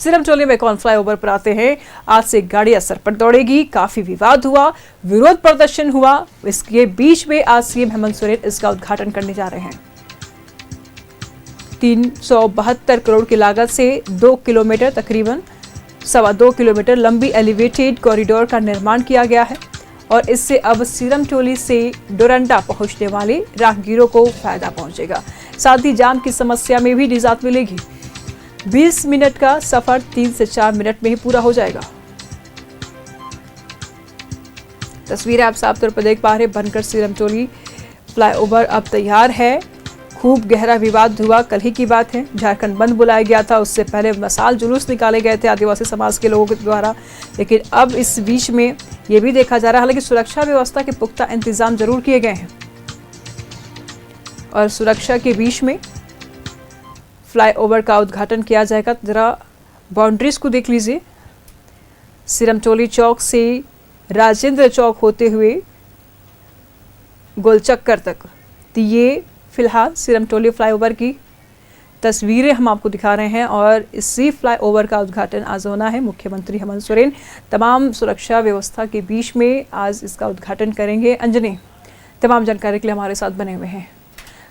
Sirmatoli MECON flyover पर आते हैं। आज से गाड़ियां सर पर दौड़ेगी। काफी विवाद हुआ, विरोध प्रदर्शन हुआ। इसके बीच में आज सीएम हेमंत सोरेन इसका उद्घाटन करने जा रहे हैं। 372 करोड़ की लागत से 2 किलोमीटर तकरीबन 2.25 किलोमीटर लंबी एलिवेटेड कॉरिडोर का निर्माण किया गया है और इससे अब सिरमटोली से डोरंडा पहुंचने वाले राहगीरों को फायदा पहुंचेगा। साथ ही जाम की समस्या में भी निजात मिलेगी। 20 मिनट का सफर 3 से 4 मिनट में ही पूरा हो जाएगा। तस्वीरें आप साफ तौर पर देख पा रहे हैं। बनकर सिरमटोली फ्लाईओवर अब तैयार है। खूब गहरा विवाद हुआ, कल ही की बात है। झारखंड बंद बुलाया गया था, उससे पहले मसाल जुलूस निकाले गए थे आदिवासी समाज के लोगों के द्वारा। लेकिन अब इस बीच में ये भी देखा जा रहा है, हालांकि सुरक्षा व्यवस्था के पुख्ता इंतजाम जरूर किए गए हैं और सुरक्षा के बीच में फ्लाईओवर का उद्घाटन किया जाएगा। जरा बाउंड्रीज को देख लीजिए। सिरमटोली चौक से राजेंद्र चौक होते हुए गोलचक्कर तक, तो ये फिलहाल सिरमटोली फ्लाईओवर की तस्वीरें हम आपको दिखा रहे हैं और इसी फ्लाईओवर का उद्घाटन आज होना है। मुख्यमंत्री हेमंत सोरेन तमाम सुरक्षा व्यवस्था के बीच में आज इसका उद्घाटन करेंगे। अंजनी तमाम जानकारी के लिए हमारे साथ बने हुए हैं।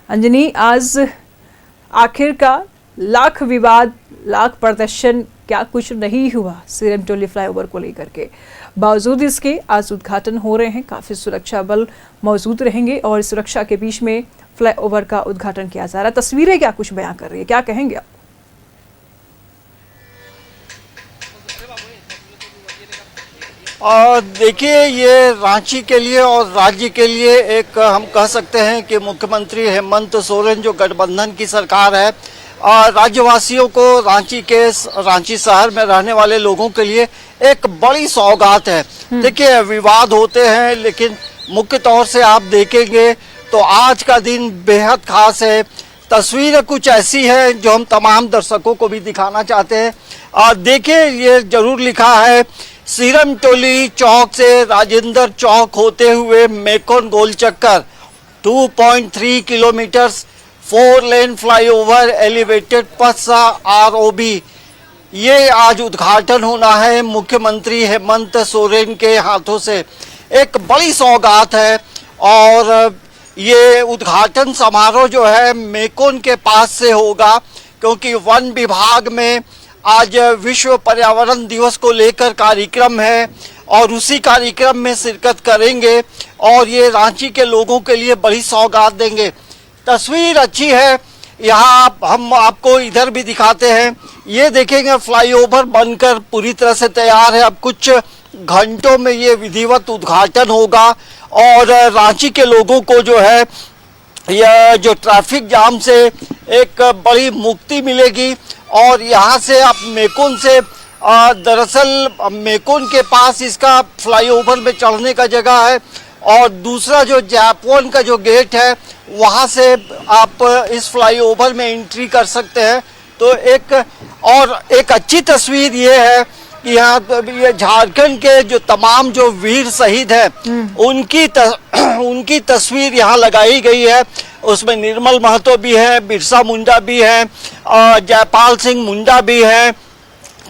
अंजनी, आज आखिर का लाख विवाद, लाख प्रदर्शन, क्या कुछ नहीं हुआ सिरमटोली फ्लाईओवर को लेकर के? बावजूद इसके आज उद्घाटन हो रहे हैं। काफी सुरक्षा बल मौजूद रहेंगे और सुरक्षा के बीच में फ्लाईओवर का उद्घाटन किया जा रहा है। तस्वीरें क्या कुछ बयां कर रही है, क्या कहेंगे आप? और देखिए, ये रांची के लिए और राज्य के लिए एक हम कह सकते हैं कि मुख्यमंत्री हेमंत सोरेन जो गठबंधन की सरकार है, राज्यवासियों को रांची शहर में रहने वाले लोगों के लिए एक बड़ी सौगात है। देखिए, विवाद होते हैं लेकिन मुख्य तौर से आप देखेंगे तो आज का दिन बेहद खास है। तस्वीर कुछ ऐसी है जो हम तमाम दर्शकों को भी दिखाना चाहते हैं। और देखिए, ये जरूर लिखा है सिरमटोली चौक से राजेंद्र चौक होते हुए मेकॉन गोल चक्कर 2.3 किलोमीटर 4 लेन फ्लाईओवर एलिवेटेड पस्सा ROB, ये आज उद्घाटन होना है मुख्यमंत्री हेमंत सोरेन के हाथों से। एक बड़ी सौगात है और ये उद्घाटन समारोह जो है मेकॉन के पास से होगा, क्योंकि वन विभाग में आज विश्व पर्यावरण दिवस को लेकर कार्यक्रम है और उसी कार्यक्रम में शिरकत करेंगे और ये रांची के लोगों के लिए बड़ी सौगात देंगे। तस्वीर अच्छी है। यहाँ हम आपको इधर भी दिखाते हैं। ये देखेंगे फ्लाईओवर बनकर पूरी तरह से तैयार है। अब कुछ घंटों में ये विधिवत उद्घाटन होगा और रांची के लोगों को जो है यह जो ट्रैफिक जाम से एक बड़ी मुक्ति मिलेगी। और यहाँ से आप मेकॉन से दरअसल मेकॉन के पास इसका फ्लाईओवर में चढ़ने का जगह है और दूसरा जो जापवन का जो गेट है वहाँ से आप इस फ्लाईओवर में एंट्री कर सकते हैं। तो एक अच्छी तस्वीर ये है कि यहाँ ये झारखंड के जो तमाम जो वीर शहीद हैं उनकी तस्वीर यहाँ लगाई गई है। उसमें निर्मल महतो भी है, बिरसा मुंडा भी है, जयपाल सिंह मुंडा भी है,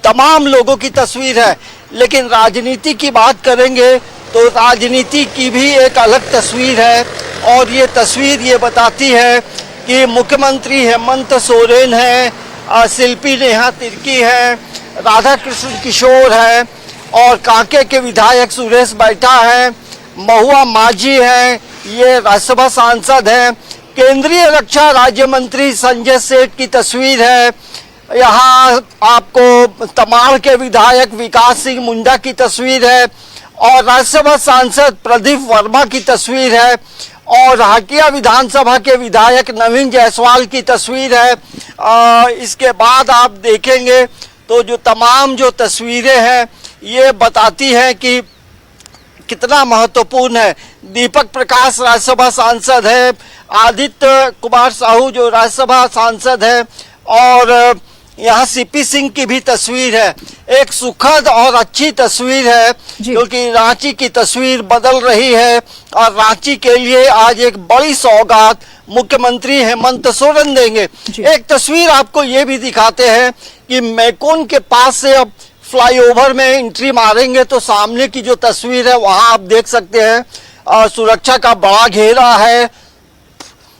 तमाम लोगों की तस्वीर है। लेकिन राजनीति की बात करेंगे तो राजनीति की भी एक अलग तस्वीर है और ये तस्वीर ये बताती है कि मुख्यमंत्री हेमंत सोरेन है, शिल्पी नेहा तिर्की है, राधा कृष्ण किशोर है और कांके के विधायक सुरेश बैठा है, महुआ माझी है, ये राज्यसभा सांसद हैं, केंद्रीय रक्षा राज्य मंत्री संजय सेठ की तस्वीर है। यहाँ आपको तमाड़ के विधायक विकास सिंह मुंडा की तस्वीर है और राज्यसभा सांसद प्रदीप वर्मा की तस्वीर है और हटिया विधानसभा के विधायक नवीन जायसवाल की तस्वीर है। इसके बाद आप देखेंगे तो जो तमाम जो तस्वीरें हैं ये बताती हैं कि कितना महत्वपूर्ण है। दीपक प्रकाश राज्यसभा सांसद है, आदित्य कुमार साहू जो राज्यसभा सांसद है और यहाँ सीपी सिंह की भी तस्वीर है। एक सुखद और अच्छी तस्वीर है क्योंकि रांची की तस्वीर बदल रही है और रांची के लिए आज एक बड़ी सौगात मुख्यमंत्री हेमंत सोरेन देंगे। एक तस्वीर आपको ये भी दिखाते हैं, कि मैकोन के पास से अब फ्लाईओवर में एंट्री मारेंगे तो सामने की जो तस्वीर है वहां आप देख सकते हैं सुरक्षा का बड़ा घेरा है।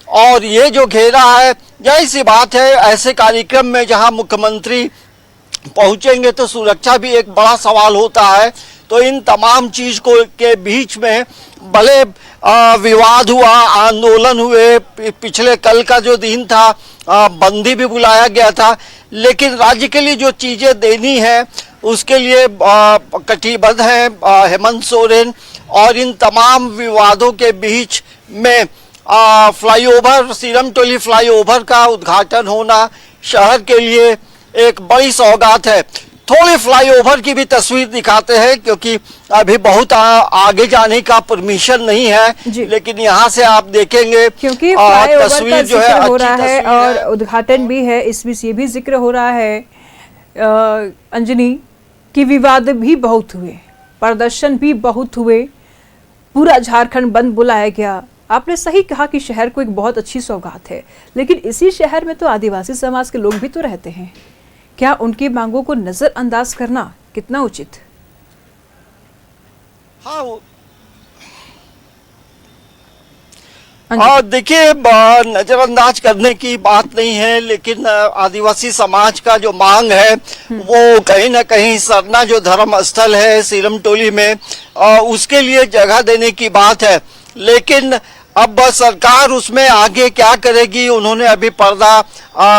और ये जो घेरा है, जाहिर सी बात है ऐसे कार्यक्रम में जहां मुख्यमंत्री पहुंचेंगे तो सुरक्षा भी एक बड़ा सवाल होता है। तो इन तमाम चीज को के बीच में भले विवाद हुआ, आंदोलन हुए, पिछले कल का जो दिन था बंदी भी बुलाया गया था, लेकिन राज्य के लिए जो चीजें देनी है उसके लिए कटिबद्ध है हेमंत सोरेन। और इन तमाम विवादों के बीच में फ्लाईओवर, सीरम टोली फ्लाईओवर का उद्घाटन होना शहर के लिए एक बड़ी सौगात है। थोड़ी फ्लाईओवर की भी तस्वीर दिखाते हैं क्योंकि अभी बहुत आगे जाने का परमिशन नहीं है, लेकिन यहाँ से आप देखेंगे क्योंकि तस्वीर जो है हो रहा है और उद्घाटन भी है। इस बीच ये भी जिक्र हो रहा है अंजनी कि विवाद भी बहुत हुए, प्रदर्शन भी बहुत हुए, पूरा झारखंड बंद बुलाया गया। आपने सही कहा कि शहर को एक बहुत अच्छी सौगात है, लेकिन इसी शहर में तो आदिवासी समाज के लोग भी तो रहते हैं। क्या उनकी मांगों को नजरअंदाज करना कितना उचित? हाँ, देखिए नजरअंदाज करने की बात नहीं है, लेकिन आदिवासी समाज का जो मांग है वो कहीं ना कहीं सरना जो धर्म स्थल है सीरम टोली में उसके लिए जगह देने की बात है। लेकिन अब सरकार उसमें आगे क्या करेगी, उन्होंने अभी पर्दा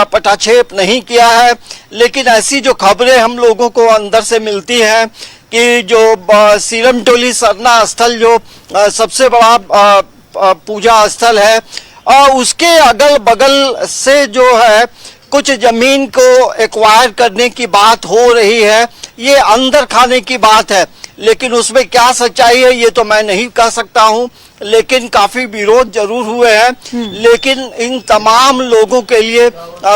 पटाक्षेप नहीं किया है। लेकिन ऐसी जो खबरें हम लोगों को अंदर से मिलती हैं कि जो सीरम टोली सरना स्थल जो सबसे बड़ा पूजा स्थल है और उसके अगल बगल से जो है कुछ जमीन को एक्वायर करने की बात हो रही है। ये अंदर खाने की बात है, लेकिन उसमें क्या सच्चाई है ये तो मैं नहीं कह सकता हूँ। लेकिन काफी विरोध जरूर हुए हैं, लेकिन इन तमाम लोगों के लिए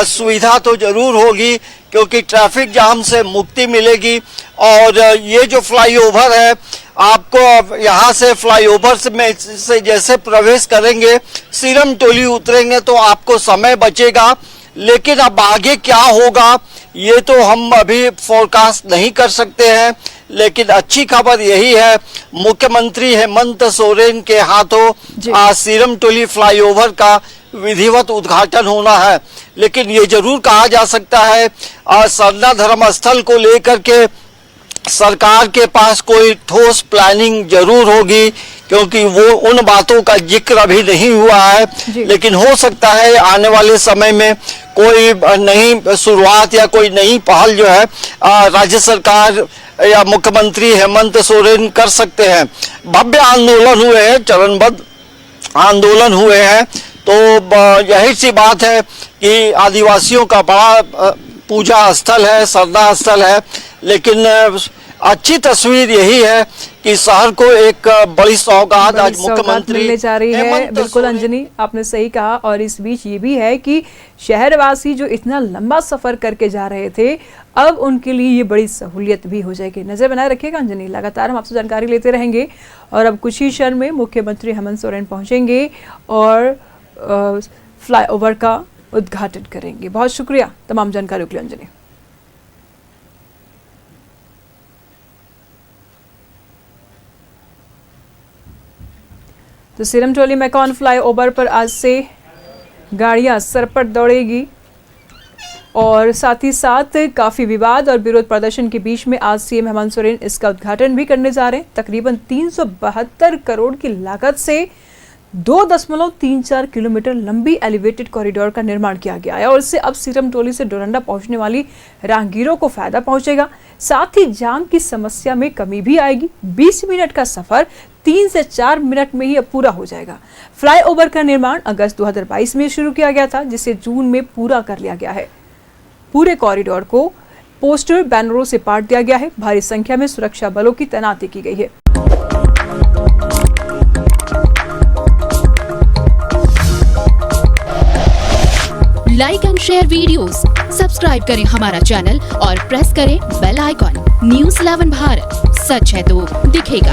सुविधा तो जरूर होगी क्योंकि ट्रैफिक जाम से मुक्ति मिलेगी। और ये जो फ्लाईओवर है, आपको यहाँ से फ्लाईओवर से जैसे प्रवेश करेंगे, सीरम टोली उतरेंगे तो आपको समय बचेगा। लेकिन अब आगे क्या होगा ये तो हम अभी फोरकास्ट नहीं कर सकते हैं। लेकिन अच्छी खबर यही है, मुख्यमंत्री हेमंत सोरेन के हाथों सीरम टोली फ्लाईओवर का विधिवत उद्घाटन होना है। लेकिन ये जरूर कहा जा सकता है सरना धर्म स्थल को लेकर के सरकार के पास कोई ठोस प्लानिंग जरूर होगी, क्योंकि वो उन बातों का जिक्र अभी नहीं हुआ है। लेकिन हो सकता है आने वाले समय में कोई नई शुरुआत या कोई नई पहल जो है राज्य सरकार या मुख्यमंत्री हेमंत सोरेन कर सकते हैं। भव्य आंदोलन हुए हैं, चरणबद्ध आंदोलन हुए हैं, तो यही सी बात है कि आदिवासियों का बड़ा पूजा स्थल है, श्रद्धा स्थल है। लेकिन अच्छी तस्वीर यही है कि शहर को एक बड़ी सौगात आज मुख्यमंत्री मिलने जा रही है। बिल्कुल अंजनी, आपने सही कहा। और इस बीच ये भी है कि शहरवासी जो इतना लंबा सफर करके जा रहे थे, अब उनके लिए ये बड़ी सहूलियत भी हो जाएगी। नजर बनाए रखिएगा अंजनी, लगातार हम आपसे जानकारी लेते रहेंगे। और अब कुछ ही क्षण में मुख्यमंत्री हेमंत सोरेन पहुंचेंगे और फ्लाईओवर का उद्घाटन करेंगे। बहुत शुक्रिया तमाम जानकारियों के लिए अंजनी। तो सीरम टोली मैकॉन फ्लाईओवर पर आज से गाड़ियां सरपट दौड़ेगी और साथ ही साथ काफ़ी विवाद और विरोध प्रदर्शन के बीच में आज सीएम हेमंत सोरेन इसका उद्घाटन भी करने जा रहे हैं। तकरीबन 372 करोड़ की लागत से 2.34 किलोमीटर लंबी एलिवेटेड कॉरिडोर का निर्माण किया गया है और इससे अब सीरम टोली से डोरंडा पहुंचने वाली राहगीरों को फायदा पहुंचेगा। साथ ही जाम की समस्या में कमी भी आएगी। 20 मिनट का सफर 3 से 4 मिनट में ही अब पूरा हो जाएगा। फ्लाईओवर का निर्माण अगस्त 2022 में शुरू किया गया था, जिसे जून में पूरा कर लिया गया है। पूरे कॉरिडोर को पोस्टर बैनरों से पाट दिया गया है। भारी संख्या में सुरक्षा बलों की तैनाती की गई है। Like and share videos, subscribe करें हमारा चैनल और प्रेस करें बेल आइकॉन। न्यूज़ 11 भारत, सच है तो दिखेगा।